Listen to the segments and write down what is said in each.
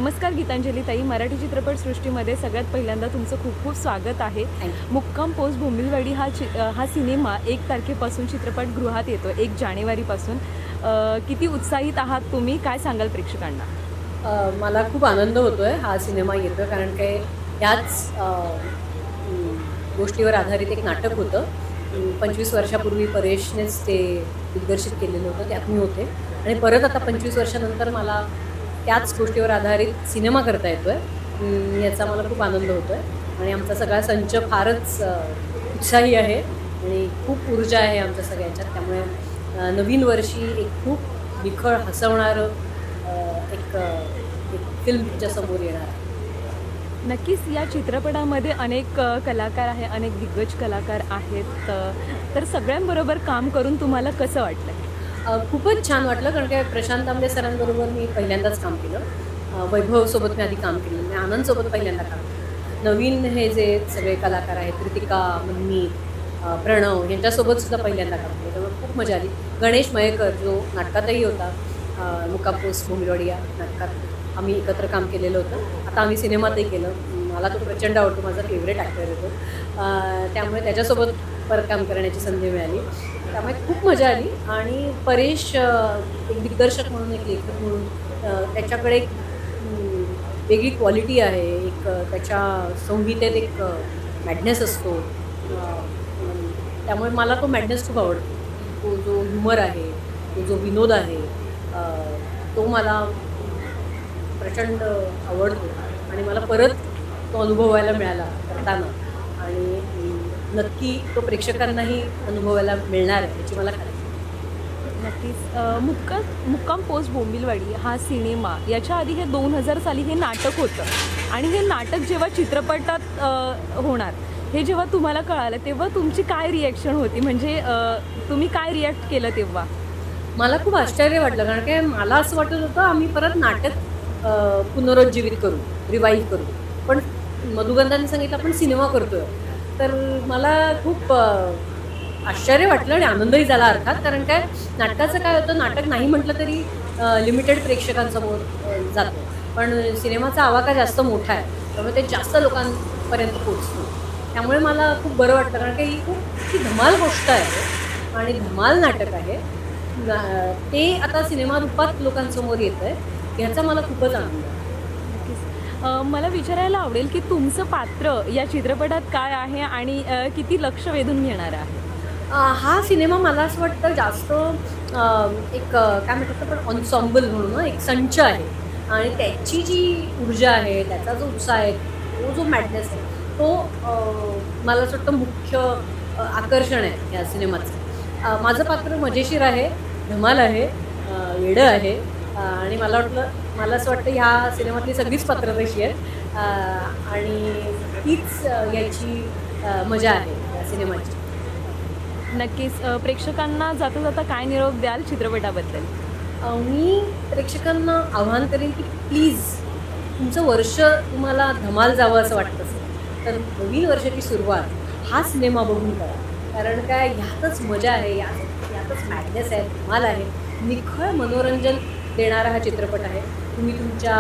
नमस्कार गीतांजली ताई, मराठी चित्रपटसृष्टीमध्ये सगळ्यात पहिल्यांदा तुमचं खूप खूप स्वागत आहे। मुक्काम पोस्ट बोंबिलवाडी हा सिनेमा 1 तारखेपासून चित्रपटगृहात येतो, 1 जानेवारीपासून। किती उत्साहित आहात तुम्ही, काय सांगाल प्रेक्षकांना? मला खूप आनंद होतोय हा सिनेमा येतोय, कारण काय याच गोष्टीवर आधारित एक नाटक होतं। 25 वर्षापूर्वी परेशनेच ते दिग्दर्शित केलेलं होतं, त्यात मी होते आणि परत आता 25 वर्षानंतर मला त्याच गोष्टीवर आधारित सिनेमा करता येतोय, याचा मला खूप आनंद होतोय आणि आमचा सगळा संच फारच उत्साही आहे आणि खूप ऊर्जा आहे आमच्या सगळ्यांच्यात। त्यामुळे नवीन वर्षी एक खूप निखळ हसवणारं एक फिल्म तुमच्यासमोर येणार आहे। नक्कीच या चित्रपटामध्ये अनेक कलाकार आहे, अनेक दिग्गज कलाकार आहेत, तर सगळ्यांबरोबर काम करून तुम्हाला कसं वाटलं? खूपच छान वाटलं, कारण काय प्रशांत तांबे सरांबरोबर मी पहिल्यांदाच काम केलं। वैभवसोबत मी आधी काम केलं, मी आनंदसोबत पहिल्यांदा काम केलं। नवीन हे जे सगळे कलाकार आहेत, कृतिका, मन्नी, प्रणव यांच्यासोबत सुद्धा पहिल्यांदा काम केलं, त्यामुळे खूप मजा आली। गणेश मयेकर जो नाटकातही होता, मुक्काम पोस्ट बोंबिलवाडी या नाटकात आम्ही एकत्र काम केलेलं होतं, आता आम्ही सिनेमातही केलं। मला तो प्रचंड आवडतो, माझा फेवरेट ॲक्टर आहे तो, त्यामुळे त्याच्यासोबत परत काम करण्याची संधी मिळाली, त्यामुळे खूप मजा आली। आणि परेश एक दिग्दर्शक म्हणून, एक लेखक म्हणून त्याच्याकडे एक वेगळी क्वालिटी आहे, एक त्याच्या संहितेत एक मॅडनेस असतो, त्यामुळे मला तो मॅडनेस खूप आवडतो। तो जो ह्युमर आहे, तो जो विनोद आहे, तो मला प्रचंड आवडतो आणि मला परत तो अनुभवायला मिळाला करताना, आणि नक्की तो प्रेक्षकांनाही अनुभवायला मिळणार आहे याची मला खात्री आहे। नक्कीच मुक्काम पोस्ट बोंबिलवाडी हा सिनेमा, याच्या आधी हे 2000 साली हे नाटक होतं आणि हे नाटक जेव्हा चित्रपटात होणार हे जेव्हा तुम्हाला कळालं तेव्हा तुमची काय रिॲक्शन होती? म्हणजे तुम्ही काय रिॲक्ट केलं तेव्हा? मला खूप आश्चर्य वाटलं, कारण काय मला असं वाटत होतं आम्ही परत नाटक पुनरुज्जीवित करू, रिवाईव्ह करू, पण मधुगंधाने सांगितलं आपण सिनेमा करतोय, तर मला खूप आश्चर्य वाटलं आणि आनंदही झाला अर्थात। कारण काय नाटकाचं काय होतं, नाटक नाही म्हटलं तरी लिमिटेड प्रेक्षकांसमोर जातं, पण सिनेमाचा आवाका जास्त मोठा आहे, त्यामुळे ते जास्त लोकांपर्यंत पोचतो, त्यामुळे मला खूप बरं वाटतं। कारण की ही खूप धमाल गोष्ट आहे आणि धमाल नाटक आहे, ते आता सिनेमा रूपात लोकांसमोर येतं आहे, ह्याचा मला खूपच आनंद आहे। मला विचारायला आवडेल की तुमचं पात्र या चित्रपटात काय आहे आणि किती लक्ष वेधून घेणार आहे? हा सिनेमा मला असं वाटतं जास्त एक काय म्हणतात आपण एन्सेम्बल म्हणून एक संच आहे, आणि त्याची जी ऊर्जा आहे, त्याचा जो उत्साह आहे, तो जो मॅडनेस आहे, तो मला असं वाटतं मुख्य आकर्षण आहे या सिनेमाचं। माझं पात्र मजेशीर आहे, धमाल आहे, वेडं आहे, आणि मला असं वाटतं ह्या सिनेमातली सगळीच पात्र तशी आहेत, आणि तीच याची मजा आहे या सिनेमाची। नक्कीच प्रेक्षकांना जाता जाता काय निरोप द्याल चित्रपटाबद्दल? मी प्रेक्षकांना आव्हान करेन की प्लीज तुमचं वर्ष तुम्हाला धमाल जावं असं वाटत असेल तर नवीन वर्षाची सुरुवात हा सिनेमा बघून करा, कारण काय ह्यातच मजा आहे, यातच मॅडनेस आहे, धमाल आहे, निखळ मनोरंजन देणारा हा चित्रपट आहे। तुम्ही तुमच्या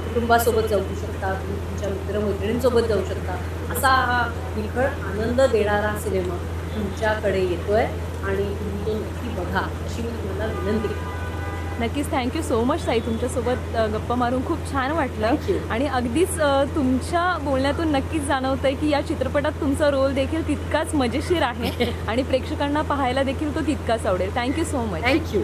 कुटुंबासोबत जाऊ शकता, तुम्ही तुमच्या मित्रमैत्रिणींसोबत जाऊ शकता, असा हा निखळ आनंद देणारा सिनेमा तुमच्याकडे येतोय आणि तुम्ही तो नक्की बघा अशी मी तुम्हाला विनंती करते। नक्कीच, थँक्यू सो मच ताई, तुमच्यासोबत गप्पा मारून खूप छान वाटलं आणि अगदीच तुमच्या बोलण्यातून नक्कीच जाणवतंय की या चित्रपटात तुमचा रोल देखील तितकाच मजेशीर आहे आणि प्रेक्षकांना पाहायला देखील तो तितकाच आवडेल। Thank you so much. थँक्यू।